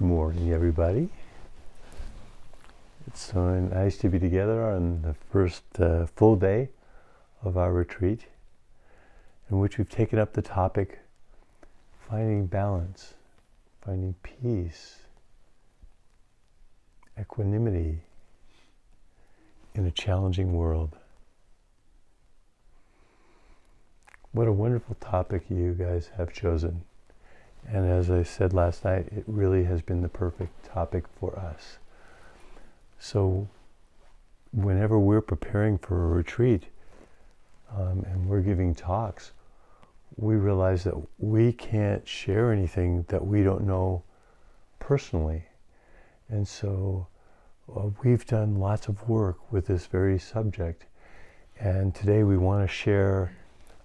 Good morning, everybody. It's so nice to be together on the first full day of our retreat, in which we've taken up the topic finding balance, finding peace, equanimity in a challenging world. What a wonderful topic you guys have chosen. And as I said last night, it really has been the perfect topic for us. So whenever we're preparing for a retreat and we're giving talks, we realize that we can't share anything that we don't know personally. And so we've done lots of work with this very subject. And today we want to share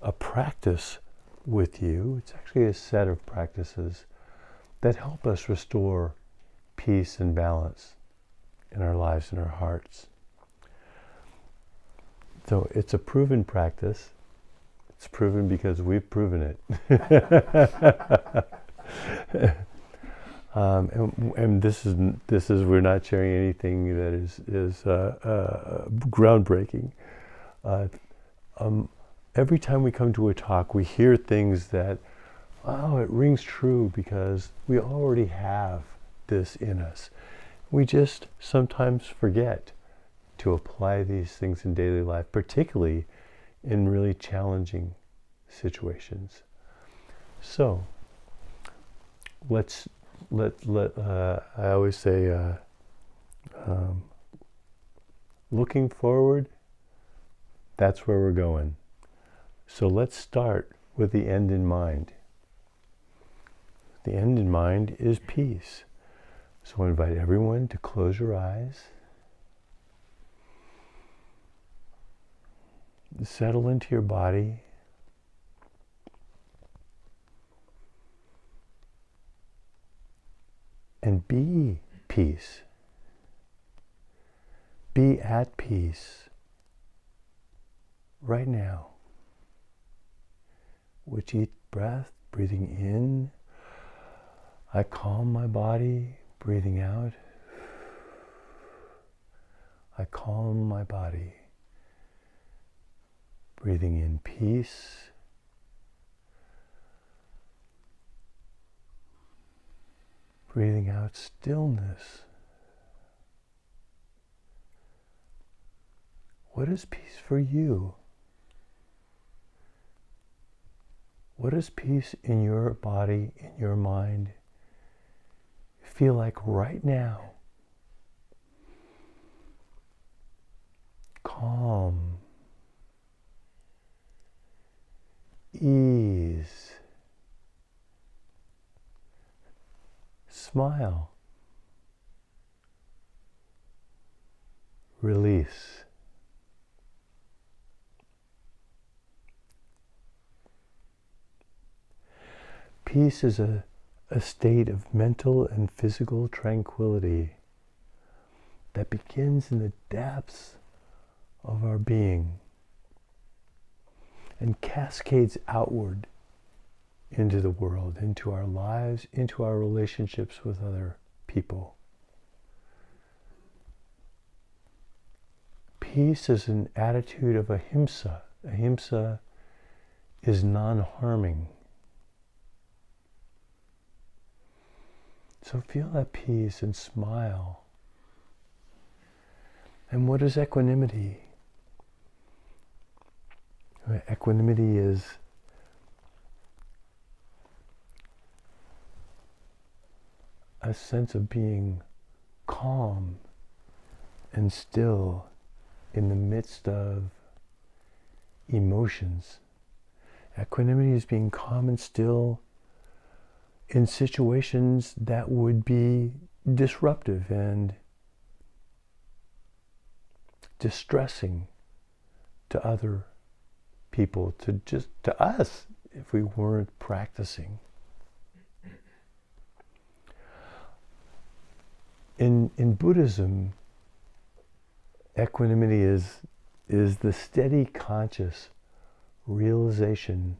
a practice with you. It's actually a set of practices that help us restore peace and balance in our lives and our hearts. So it's a proven practice. It's proven because we've proven it. And this is we're not sharing anything that is groundbreaking. Every time we come to a talk, we hear things that, it rings true because we already have this in us. We just sometimes forget to apply these things in daily life, particularly in really challenging situations. So, I always say, looking forward, that's where we're going. So let's start with the end in mind. The end in mind is peace. So I invite everyone to close your eyes. Settle into your body. And be peace. Be at peace right now. With each breath, breathing in, I calm my body, breathing out. I calm my body, breathing in peace. Breathing out stillness. What is peace for you? What does peace in your body, in your mind, feel like right now? Calm, ease, smile, release. Peace is a state of mental and physical tranquility that begins in the depths of our being and cascades outward into the world, into our lives, into our relationships with other people. Peace is an attitude of ahimsa. Ahimsa is non-harming. So feel that peace and smile. And what is equanimity? Equanimity is a sense of being calm and still in the midst of emotions. Equanimity is being calm and still in situations that would be disruptive and distressing to other people, to us, if we weren't practicing. In Buddhism, equanimity is the steady, conscious realization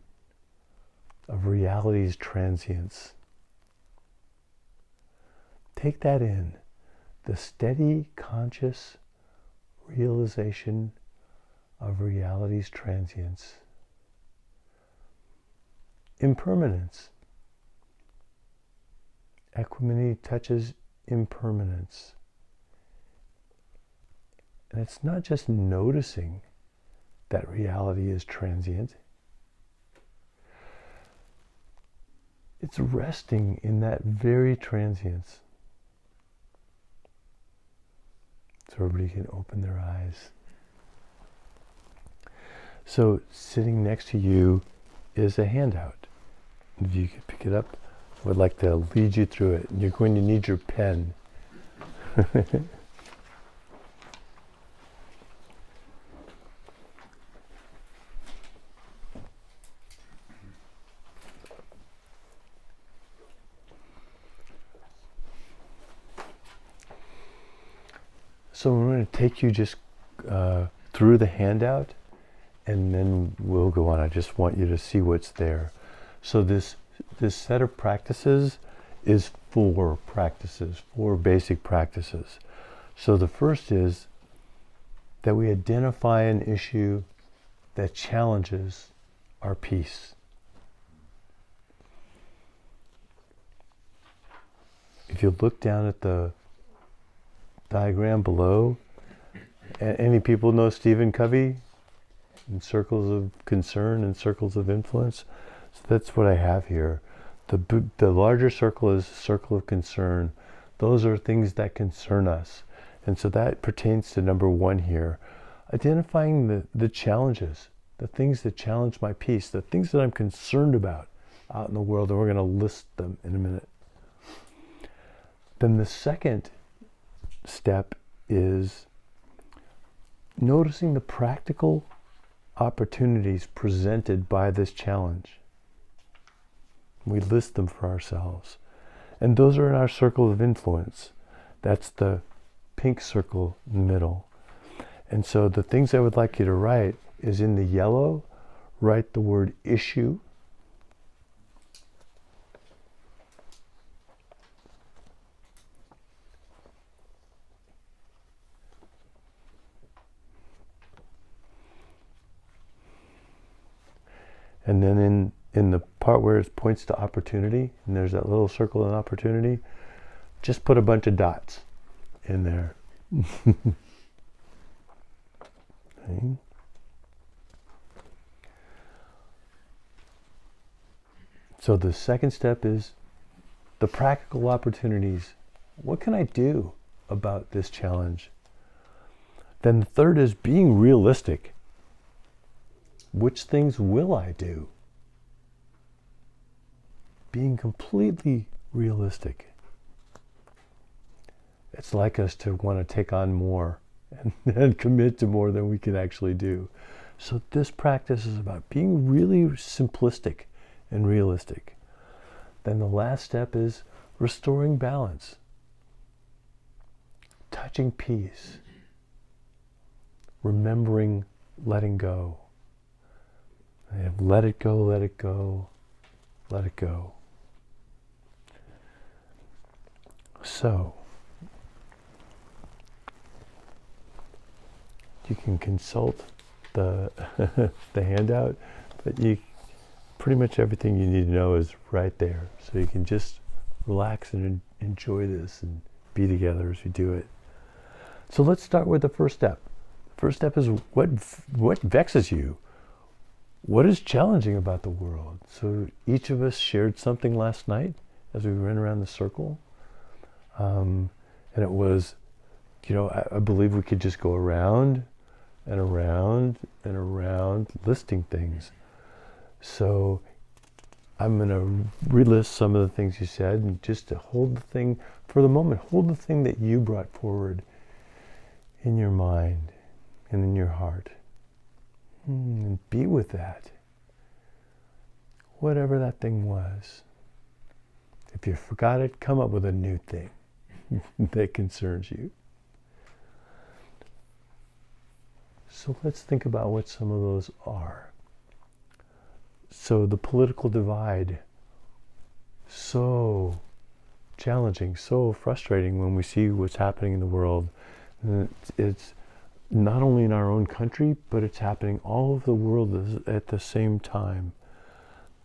of reality's transience. Take that in. The steady, conscious realization of reality's transience. Impermanence. Equanimity touches impermanence. And it's not just noticing that reality is transient. It's resting in that very transience. So everybody can open their eyes. So sitting next to you is a handout. If you could pick it up, I would like to lead you through it. You're going to need your pen. So I'm going to take you just through the handout, and then we'll go on. I just want you to see what's there. So this set of practices is 4 practices, 4 basic practices. So the first is that we identify an issue that challenges our peace. If you look down at the diagram below, any people know Stephen Covey in circles of concern and circles of influence? So that's what I have here. The larger circle is a circle of concern. Those are things that concern us. And so that pertains to number 1 here. Identifying the challenges, the things that challenge my peace, the things that I'm concerned about out in the world, and we're going to list them in a minute. Then the second step is noticing the practical opportunities presented by this challenge. We list them for ourselves. And those are in our circle of influence. That's the pink circle in the middle. And so the things I would like you to write is in the yellow, write the word issue. And then in the part where it points to opportunity, and there's that little circle of opportunity, just put a bunch of dots in there. Okay. So the second step is the practical opportunities. What can I do about this challenge? Then the third is being realistic. Which things will I do? Being completely realistic. It's like us to want to take on more and commit to more than we can actually do. So this practice is about being really simplistic and realistic. Then the last step is restoring balance. Touching peace. Remembering letting go. I have let it go, let it go, let it go. So, you can consult the the handout, but pretty much everything you need to know is right there. So you can just relax and enjoy this and be together as we do it. So let's start with the first step. First step is what vexes you? What is challenging about the world? So each of us shared something last night as we ran around the circle. And it was, I believe we could just go around and around and around listing things. So I'm going to relist some of the things you said, and just to hold the thing for the moment, hold the thing that you brought forward in your mind and in your heart. And be with that. Whatever that thing was. If you forgot it, come up with a new thing that concerns you. So let's think about what some of those are. So the political divide, so challenging, so frustrating when we see what's happening in the world. And it's not only in our own country, but it's happening all over the world at the same time.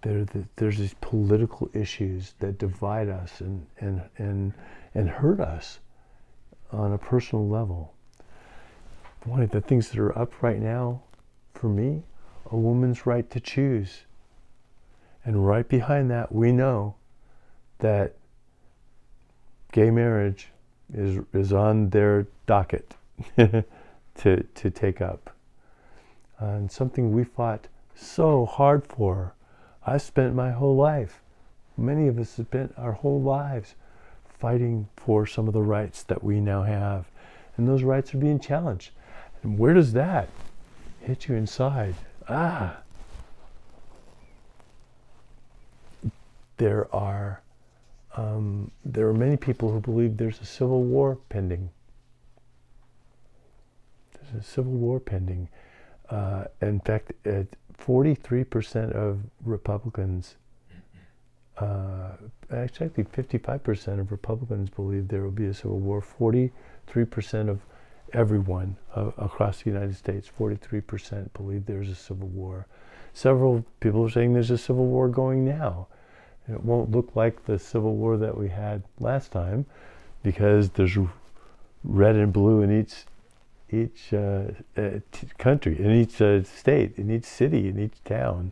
There's these political issues that divide us and hurt us on a personal level. One of the things that are up right now, for me, a woman's right to choose. And right behind that, we know that gay marriage is on their docket to take up. And something we fought so hard for. I spent my whole life, many of us have spent our whole lives fighting for some of the rights that we now have. And those rights are being challenged. And where does that hit you inside? There are many people who believe there's a civil war pending. There's a civil war pending. In fact, 43% of Republicans, actually 55% of Republicans believe there will be a civil war. 43% of everyone across the United States, 43% believe there's a civil war. Several people are saying there's a civil war going now. It won't look like the civil war that we had last time, because there's red and blue in each country, in each state, in each city, in each town.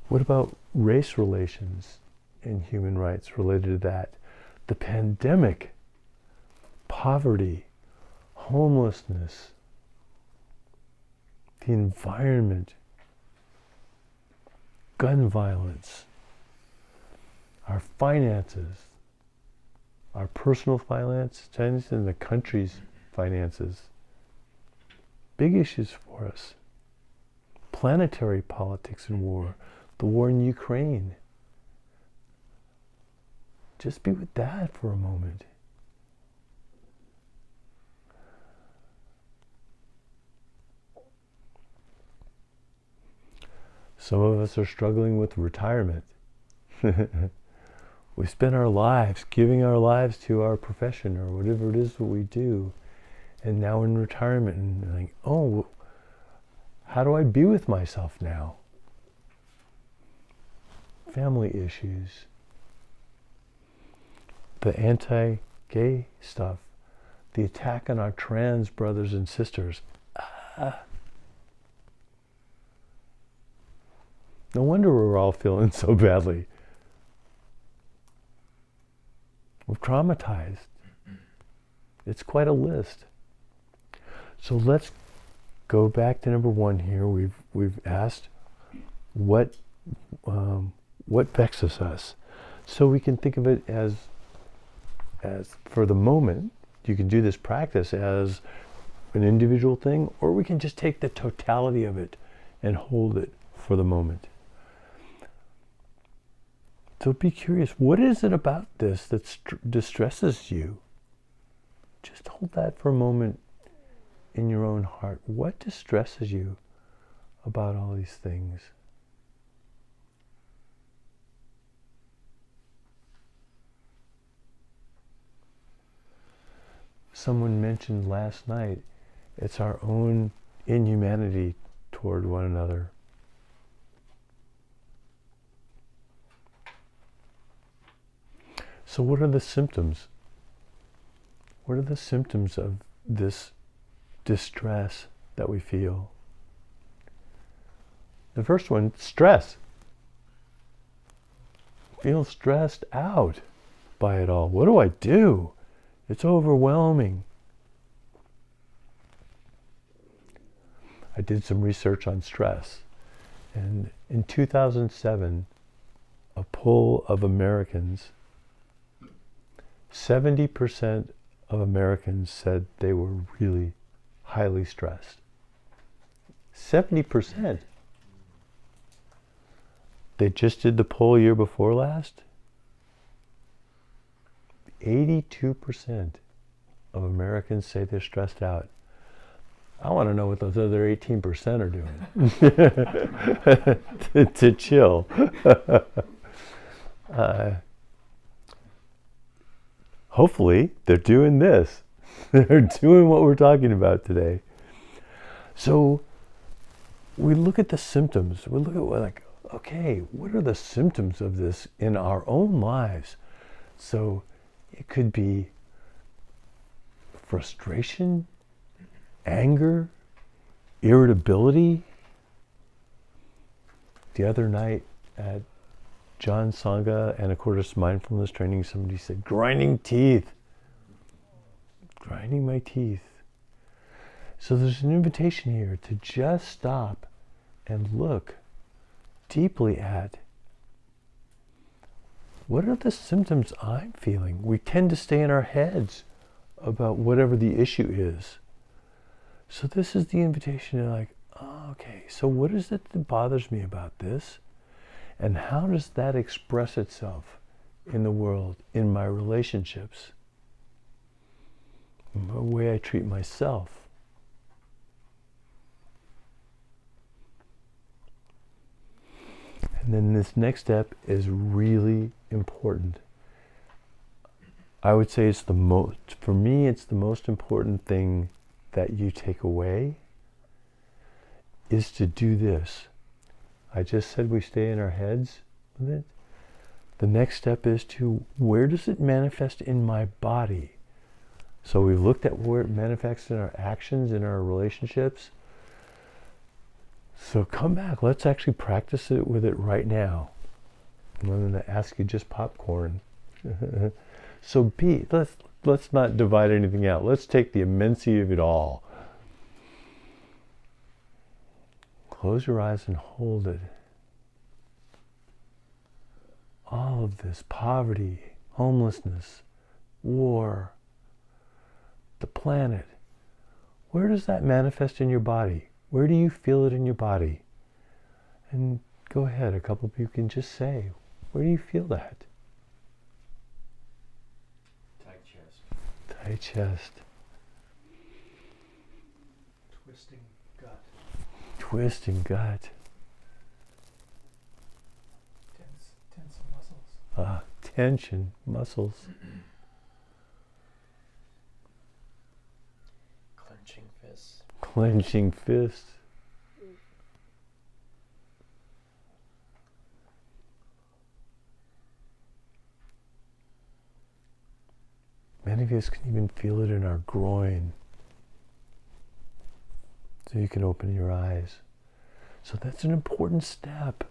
What about race relations and human rights related to that? The pandemic, poverty, homelessness, the environment, gun violence, our finances, our personal finances, and the country's finances. Big issues for us. Planetary politics and war, the war in Ukraine. Just be with that for a moment. Some of us are struggling with retirement. We spend our lives giving our lives to our profession or whatever it is that we do. And now in retirement, and like, oh, how do I be with myself now? Family issues. The anti-gay stuff. The attack on our trans brothers and sisters. No wonder we're all feeling so badly. We're traumatized. It's quite a list. So let's go back to number one here. We've asked what vexes us. So we can think of it as for the moment, you can do this practice as an individual thing, or we can just take the totality of it and hold it for the moment. So be curious, what is it about this that distresses you? Just hold that for a moment in your own heart. What distresses you about all these things? Someone mentioned last night, it's our own inhumanity toward one another. So what are the symptoms? What are the symptoms of this distress that we feel? The first one, stress. Feel stressed out by it all. What do I do? It's overwhelming. I did some research on stress, and in 2007, a poll of Americans, 70% of Americans said they were really highly stressed. 70%. They just did the poll year before last. 82% of Americans say they're stressed out. I want to know what those other 18% are doing to chill. hopefully they're doing this. They're doing what we're talking about today. So we look at the symptoms. We look at like, okay, what are the symptoms of this in our own lives? So it could be frustration, anger, irritability. The other night at John Sangha and A Course Mindfulness training, somebody said, grinding teeth. Grinding my teeth. So there's an invitation here to just stop and look deeply at what are the symptoms I'm feeling. We tend to stay in our heads about whatever the issue is. So this is the invitation to like, oh, okay, so what is it that bothers me about this? And how does that express itself in the world, in my relationships, in the way I treat myself? And then this next step is really important. I would say it's for me, it's the most important thing that you take away is to do this. I just said we stay in our heads with it. The next step is to, where does it manifest in my body? So we've looked at where it manifests in our actions, in our relationships. So come back, let's actually practice it with it right now. And I'm going to ask you just popcorn. So let's not divide anything out. Let's take the immensity of it all. Close your eyes and hold it. All of this poverty, homelessness, war, the planet. Where does that manifest in your body? Where do you feel it in your body? And go ahead, a couple of you can just say, where do you feel that? Tight chest. Tight chest. Twisting gut. Twisting gut. Tense muscles. Tension, muscles. Clenching fists. Clenching fists. Many of us can even feel it in our groin. So you can open your eyes. So that's an important step.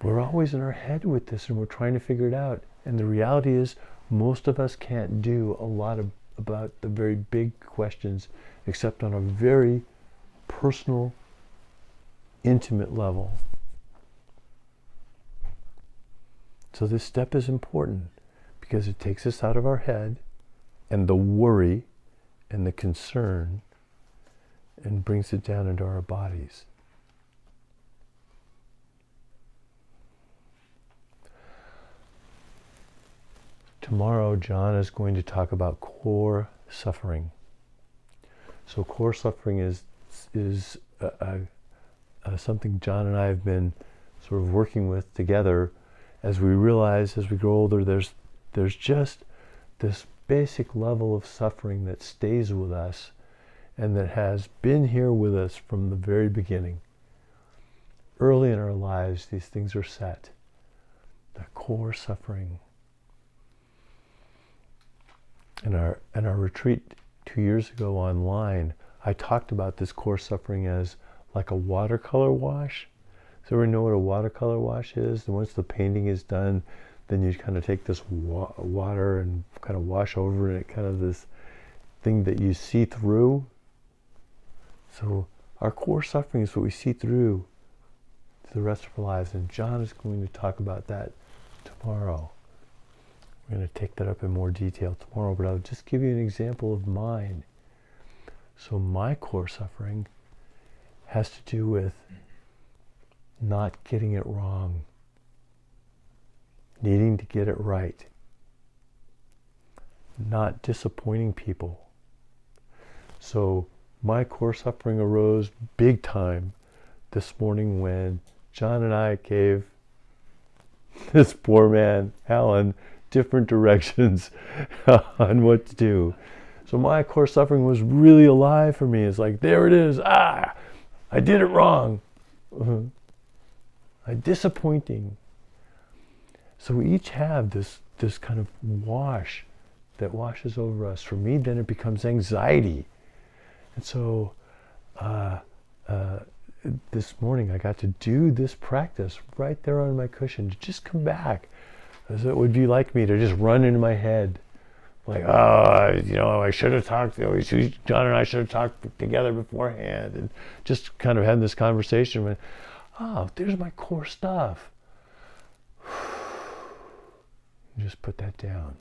We're always in our head with this and we're trying to figure it out. And the reality is most of us can't do a lot about the very big questions except on a very personal, intimate level. So this step is important because it takes us out of our head and the worry and the concern and brings it down into our bodies. Tomorrow, John is going to talk about core suffering. So core suffering is something John and I have been sort of working with together as we realize as we grow older there's just this basic level of suffering that stays with us and that has been here with us from the very beginning. Early in our lives, these things are set. The core suffering. In our retreat 2 years ago online, I talked about this core suffering as like a watercolor wash. So everyone know what a watercolor wash is? And once the painting is done, then you kind of take this water and kind of wash over it, kind of this thing that you see through. So our core suffering is what we see through to the rest of our lives. And John is going to talk about that tomorrow. We're going to take that up in more detail tomorrow, but I'll just give you an example of mine. So my core suffering has to do with not getting it wrong, needing to get it right, not disappointing people. So my core suffering arose big time this morning when John and I gave this poor man, Alan, different directions on what to do. So my core suffering was really alive for me. It's like, there it is. I did it wrong. Disappointing. So we each have this kind of wash that washes over us. For me, then it becomes anxiety. And so this morning I got to do this practice right there on my cushion, to just come back, as it would be like me to just run into my head. Like, I should have talked, John and I should have talked together beforehand, and just kind of had this conversation with, there's my core stuff. Just put that down.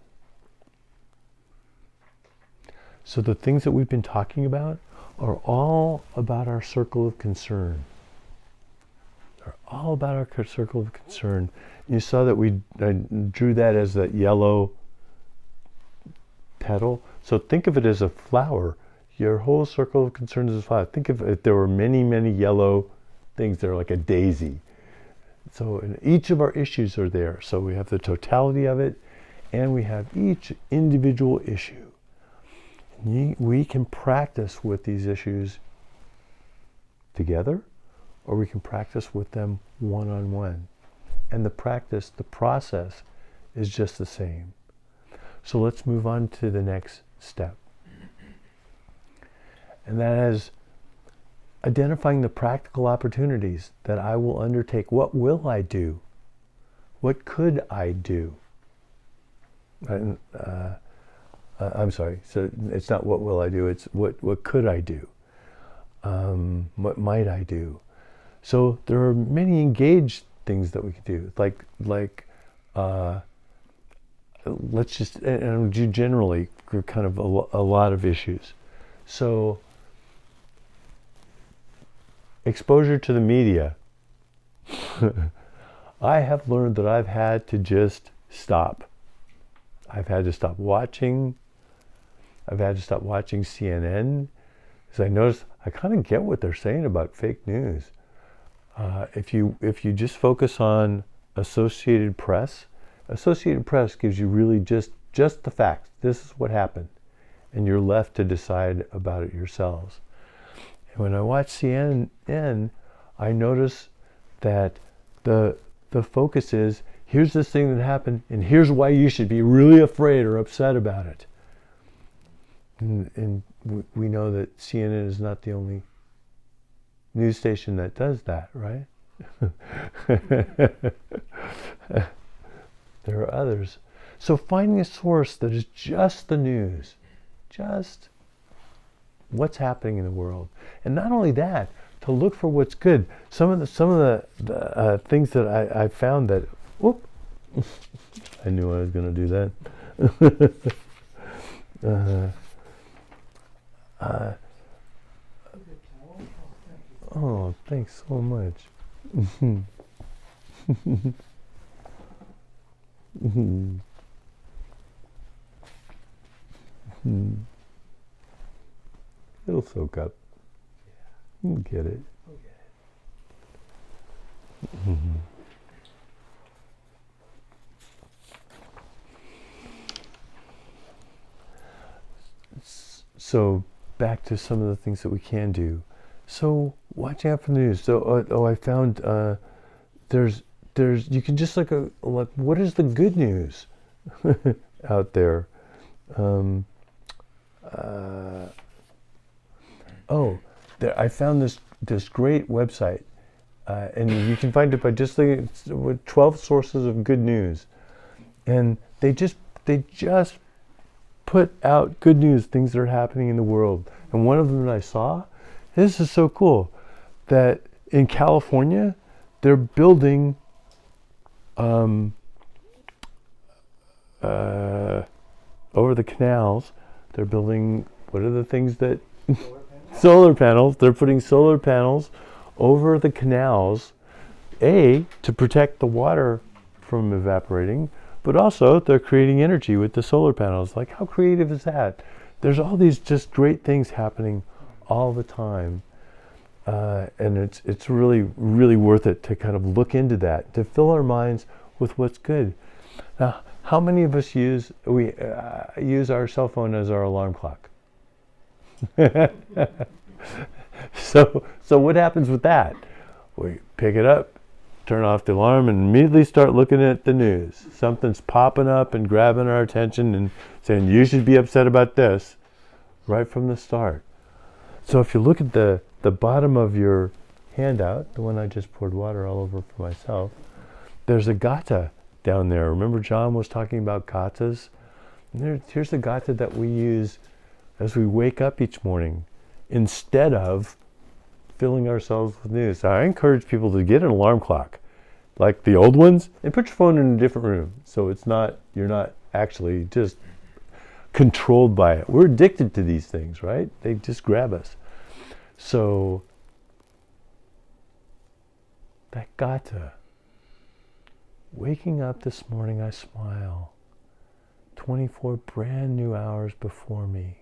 So the things that we've been talking about are all about our circle of concern. They're all about our circle of concern. You saw that I drew that as that yellow petal. So think of it as a flower. Your whole circle of concern is a flower. Think of it, there were many, many yellow things. They're like a daisy. So each of our issues are there. So we have the totality of it, and we have each individual issue. We can practice with these issues together, or we can practice with them one-on-one. And the process is just the same. So let's move on to the next step. And that is identifying the practical opportunities that I will undertake. What will I do? What could I do? I'm sorry. So it's not what will I do, it's what could I do? What might I do? So there are many engaged things that we could do. Let's just, and generally, kind of a lot of issues. So exposure to the media. I have learned that I've had to just stop. I've had to stop watching. I've had to stop watching CNN, because I notice I kind of get what they're saying about fake news. If you just focus on Associated Press gives you really just the facts. This is what happened, and you're left to decide about it yourselves. And when I watch CNN, I notice that the focus is, here's this thing that happened, and here's why you should be really afraid or upset about it. And we know that CNN is not the only news station that does that, right? There are others. So finding a source that is just the news, just what's happening in the world. And not only that, to look for what's good. Some of the things that I found that, I knew I was going to do that. Oh, thanks so much. It'll soak up. You'll get it. So back to some of the things that we can do. So watching out for the news. So I found there's you can just look what is the good news out there. I found this great website, and you can find it by just looking with 12 sources of good news, and they just put out good news, things that are happening in the world. And one of them that I saw, this is so cool, that in California they're building over the canals. They're building, what are the things that solar panels. They're putting solar panels over the canals, to protect the water from evaporating, but also they're creating energy with the solar panels. Like, how creative is that? There's all these just great things happening all the time, and it's really, really worth it to kind of look into that, to fill our minds with what's good. Now, how many of us use our cell phone as our alarm clock? So what happens with that? We pick it up, turn off the alarm, and immediately start looking at the news. Something's popping up and grabbing our attention and saying, you should be upset about this, right from the start. So if you look at the bottom of your handout, the one I just poured water all over for myself, there's a gata down there. Remember John was talking about gatas? Here's the gata that we use as we wake up each morning, instead of filling ourselves with news. I encourage people to get an alarm clock, like the old ones, and put your phone in a different room, so you're not actually just controlled by it. We're addicted to these things, right? They just grab us. So that gata, waking up this morning, I smile. 24 brand new hours before me.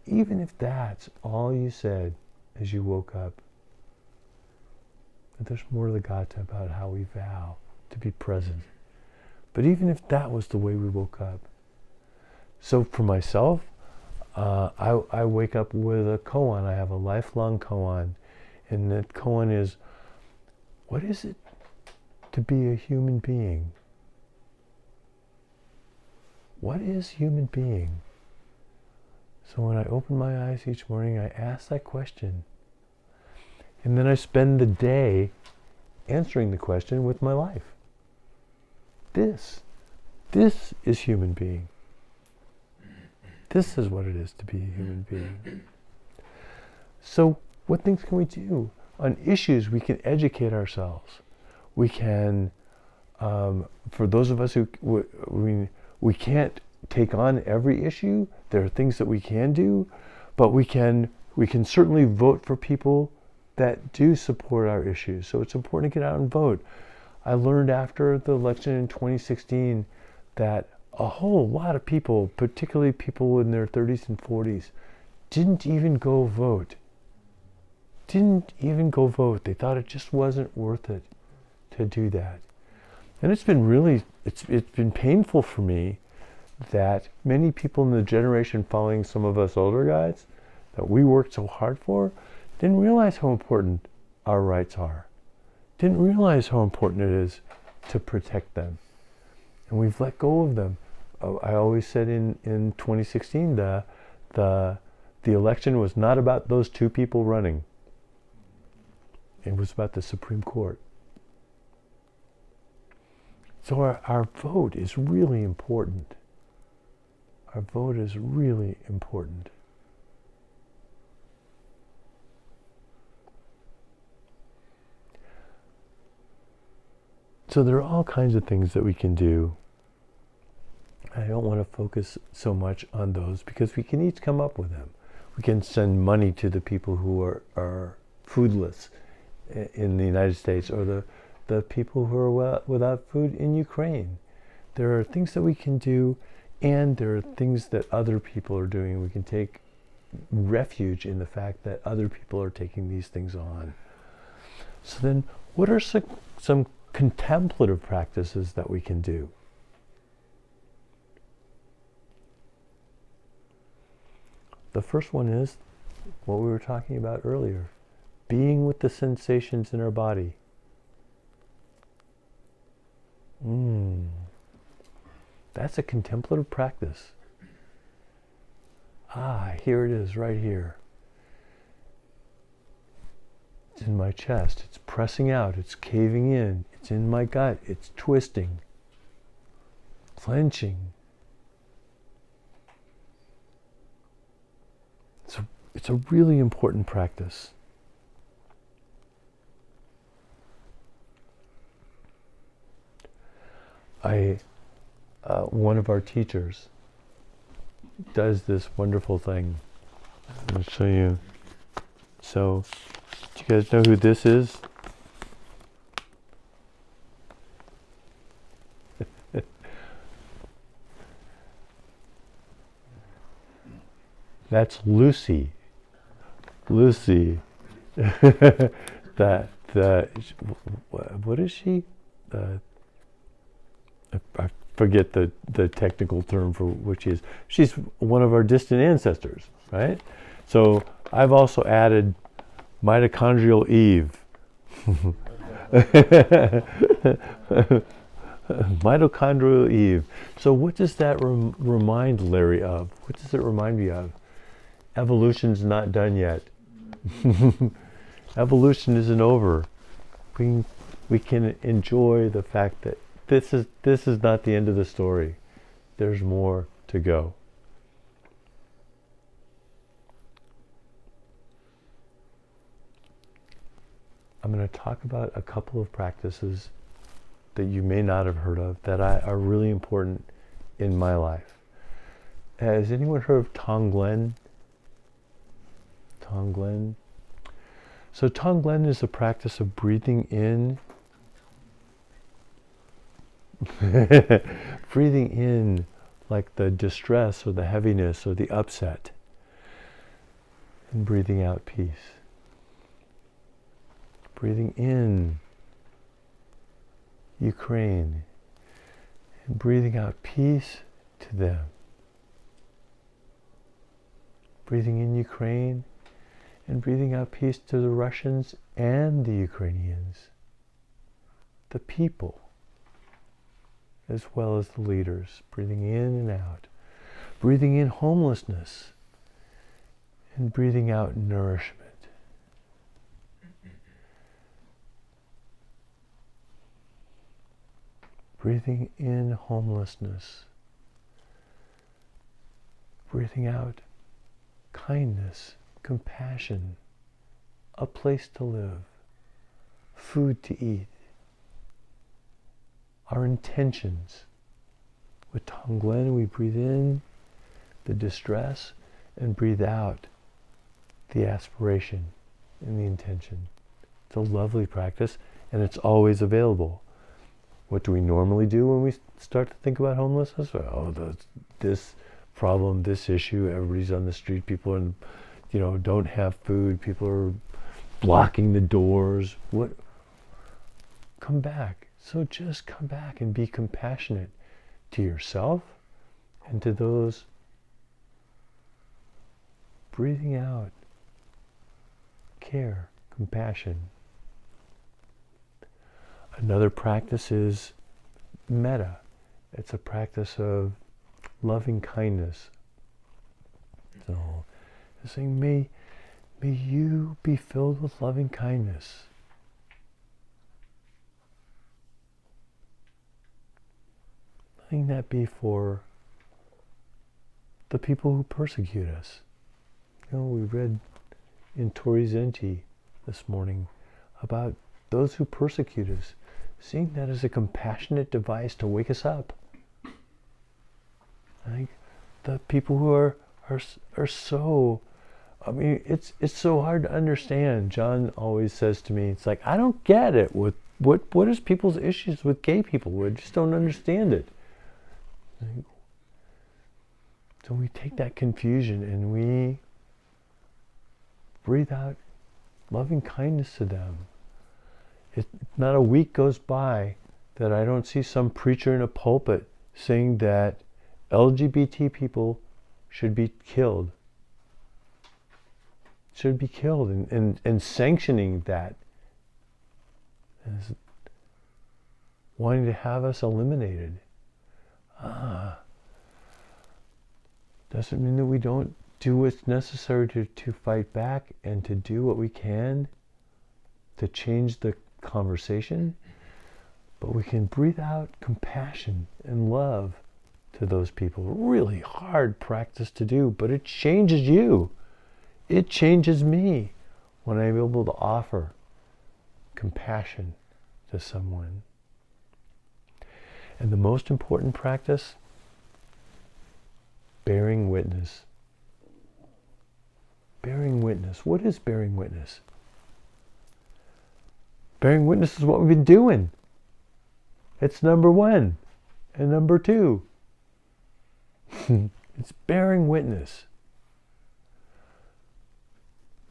Even if that's all you said as you woke up, but there's more to the gata about how we vow to be present. But even if that was the way we woke up. So for myself, I wake up with a koan. I have a lifelong koan. And that koan is, what is it to be a human being? What is human being? So when I open my eyes each morning, I ask that question. And then I spend the day answering the question with my life. This is human being. This is what it is to be a human being. So what things can we do? On issues, we can educate ourselves. We can, for those of us who, we can't take on every issue. There are things that we can do, but we can certainly vote for people that do support our issues. So it's important to get out and vote. I learned after the election in 2016 that a whole lot of people, particularly people in their 30s and 40s, didn't even go vote. They thought it just wasn't worth it to do that. And it's been painful for me that many people in the generation following some of us older guys that we worked so hard for didn't realize how important our rights are. Didn't realize how important it is to protect them. And we've let go of them. I always said in 2016 the election was not about those two people running. It was about the Supreme Court. So our vote is really important. Our vote is really important. So there are all kinds of things that we can do. I don't want to focus so much on those because we can each come up with them. We can send money to the people who are foodless in the United States, or the people who are without food in Ukraine. There are things that we can do, and there are things that other people are doing. We can take refuge in the fact that other people are taking these things on. So then, what are some contemplative practices that we can do? The first one is what we were talking about earlier, being with the sensations in our body. That's a contemplative practice. Here it is, right here. It's in my chest, it's pressing out, it's caving in, it's in my gut, it's twisting, clenching. It's a really important practice. One of our teachers does this wonderful thing. I'll show you. So, do you guys know who this is? That's Lucy. Lucy. What is she? I forget the technical term for what she is. She's one of our distant ancestors, right? So I've also added mitochondrial Eve. Mitochondrial Eve. So what does that remind Larry of? What does it remind me of? Evolution's not done yet. Evolution isn't over. We can enjoy the fact that this is not the end of the story. There's more to go. I'm going to talk about a couple of practices that you may not have heard of that are really important in my life. Has anyone heard of Tonglen? Tonglen? So Tonglen is a practice of breathing in, breathing in like the distress or the heaviness or the upset, and breathing out peace. Breathing in Ukraine and breathing out peace to them. Breathing in Ukraine and breathing out peace to the Russians and the Ukrainians, the people, as well as the leaders. Breathing in and out. Breathing in homelessness and breathing out nourishment. Breathing in homelessness. Breathing out kindness, compassion, a place to live, food to eat. Our intentions. With Tonglen, we breathe in the distress and breathe out the aspiration and the intention. It's a lovely practice, and it's always available. What do we normally do when we start to think about homelessness? Oh, this problem, this issue, everybody's on the street, people are, don't have food, people are blocking the doors. What? Come back. So just come back and be compassionate to yourself and to those. Breathing out care, compassion. Another practice is metta. It's a practice of loving kindness. So, saying, may you be filled with loving kindness. Letting that be for the people who persecute us. We read in Tori Zenti this morning about those who persecute us, seeing that as a compassionate device to wake us up. I think the people who are so, it's so hard to understand. John always says to me, it's like, I don't get it. What is people's issues with gay people? I just don't understand it. So we take that confusion and we breathe out loving kindness to them. Not a week goes by that I don't see some preacher in a pulpit saying that LGBT people should be killed. Should be killed and sanctioning that. And wanting to have us eliminated. Doesn't mean that we don't do what's necessary to fight back and to do what we can to change the conversation, but we can breathe out compassion and love to those people. Really hard practice to do, but it changes you. It changes me when I'm able to offer compassion to someone. And the most important practice, bearing witness. Bearing witness. What is bearing witness? Bearing witness is what we've been doing. It's number one and number two. It's bearing witness.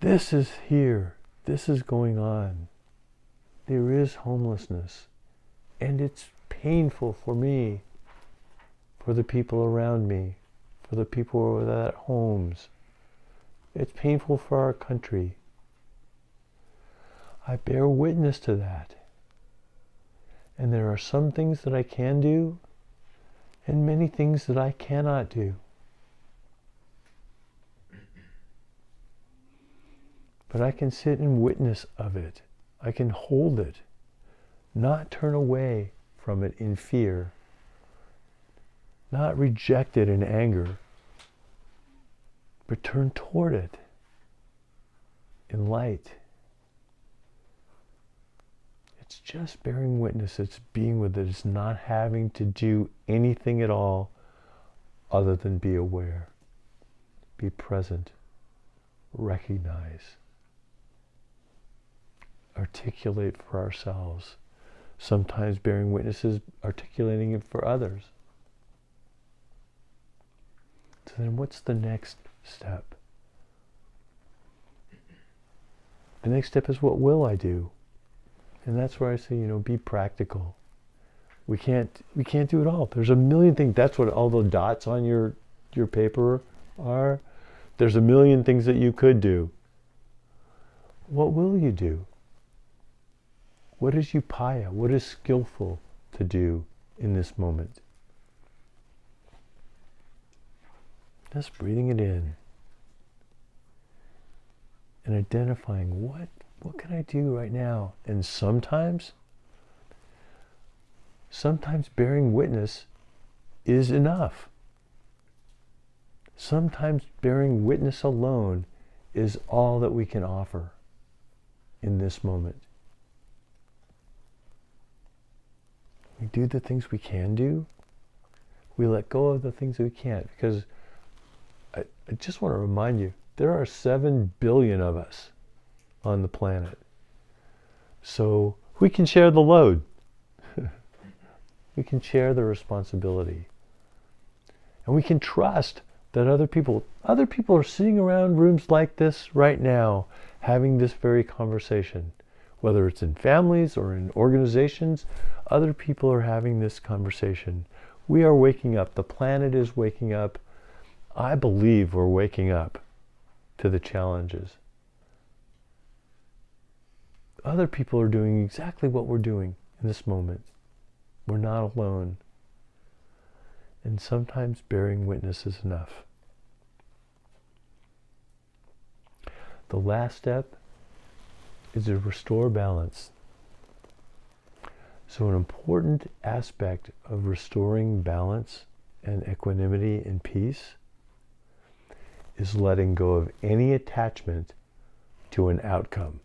This is here. This is going on. There is homelessness And it's painful for me, for the people around me, for the people without homes. It's painful for our country. I bear witness to that. And there are some things that I can do, and many things that I cannot do. But I can sit in witness of it. I can hold it, not turn away from it in fear, not reject it in anger, but turn toward it in light. It's just bearing witness, it's being with it, it's not having to do anything at all other than be aware, be present, recognize, articulate for ourselves. Sometimes bearing witness is articulating it for others. So then what's the next step? The next step is, what will I do? And that's where I say, be practical. We can't do it all. There's a million things. That's what all the dots on your paper are. There's a million things that you could do. What will you do? What is upaya? What is skillful to do in this moment? Just breathing it in and identifying what can I do right now? And sometimes bearing witness is enough. Sometimes bearing witness alone is all that we can offer in this moment. We do the things we can do. We let go of the things that we can't. Because I just want to remind you, there are 7 billion of us on the planet. So we can share the load. We can share the responsibility. And we can trust that other people are sitting around rooms like this right now, having this very conversation. Whether it's in families or in organizations, other people are having this conversation. We are waking up. The planet is waking up. I believe we're waking up to the challenges. Other people are doing exactly what we're doing in this moment. We're not alone. And sometimes bearing witness is enough. The last step is to restore balance. So an important aspect of restoring balance and equanimity and peace is letting go of any attachment to an outcome.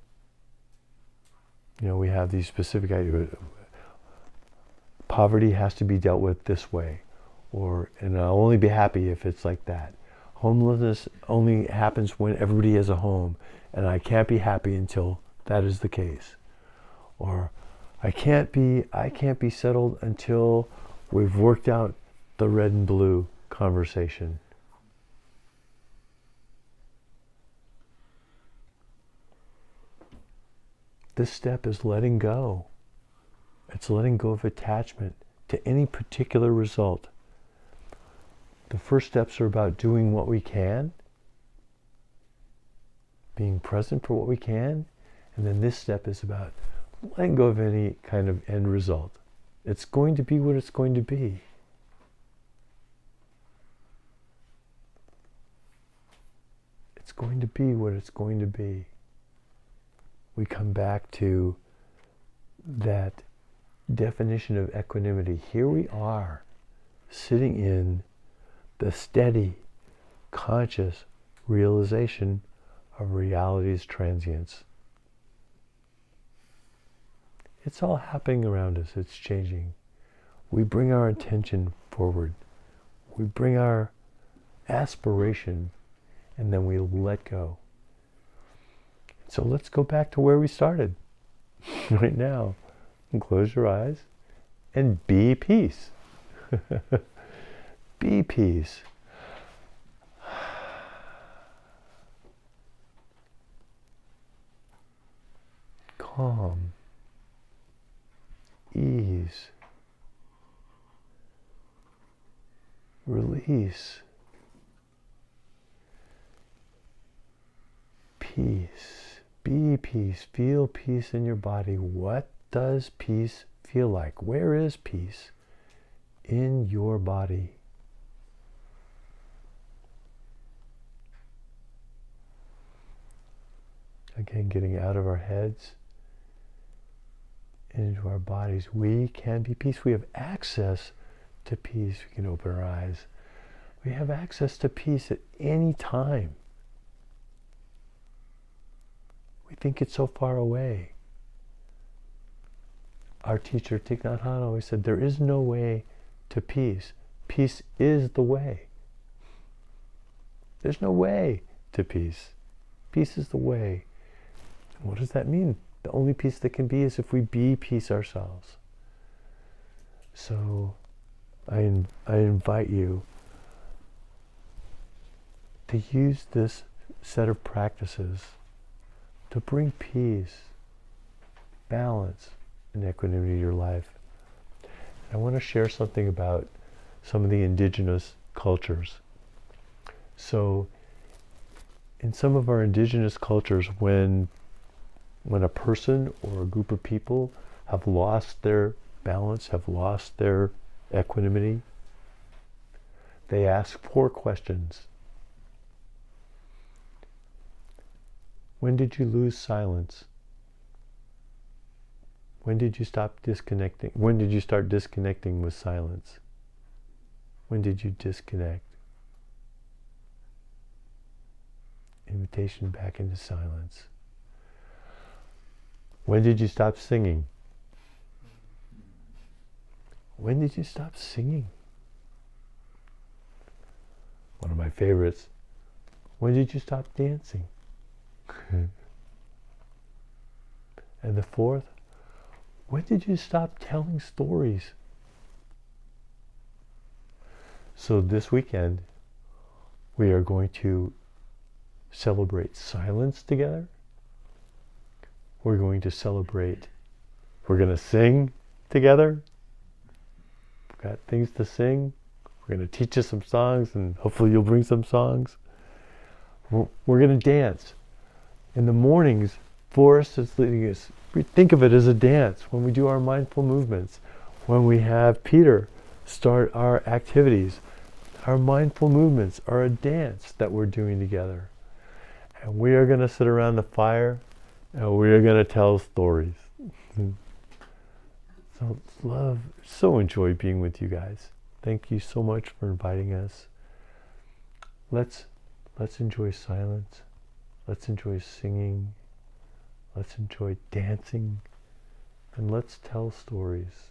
We have these specific ideas. Poverty has to be dealt with this way, and I'll only be happy if it's like that. Homelessness only happens when everybody has a home, and I can't be happy until that is the case. Or I can't be settled until we've worked out the red and blue conversation. This step is letting go. It's letting go of attachment to any particular result. The first steps are about doing what we can, being present for what we can, and then this step is about letting go of any kind of end result. It's going to be what it's going to be. It's going to be what it's going to be. We come back to that definition of equanimity. Here we are, sitting in the steady, conscious realization of reality's transience. It's all happening around us. It's changing. We bring our attention forward. We bring our aspiration, and then we let go. So let's go back to where we started right now. And close your eyes and be peace. Be peace. Calm. Ease. peace. Peace. Be peace. Feel peace in your body. What does peace feel like? Where is peace in your body? Again, getting out of our heads into our bodies. We can be peace. We have access to peace. We can open our eyes. We have access to peace at any time. We think it's so far away. Our teacher, Thich Nhat Hanh, always said, there is no way to peace. Peace is the way. There's no way to peace. Peace is the way. What does that mean? The only peace that can be is if we be peace ourselves. So I invite you to use this set of practices to bring peace, balance, and equanimity to your life. And I want to share something about some of the indigenous cultures. So in some of our indigenous cultures, when a person or a group of people have lost their balance, have lost their equanimity, they ask 4 questions. When did you lose silence? When did you stop disconnecting? When did you start disconnecting with silence? When did you disconnect? Invitation back into silence. When did you stop singing? When did you stop singing? One of my favorites. When did you stop dancing? And the 4th, when did you stop telling stories? So this weekend, we are going to celebrate silence together. We're going to sing together. We've got things to sing. We're going to teach you some songs, and hopefully you'll bring some songs. We're going to dance. In the mornings, Forrest is leading us. We think of it as a dance when we do our mindful movements. When we have Peter start our activities, our mindful movements are a dance that we're doing together. And we are going to sit around the fire and we are going to tell stories. So enjoy being with you guys. Thank you so much for inviting us. Let's enjoy silence. Let's enjoy singing. Let's enjoy dancing. And let's tell stories.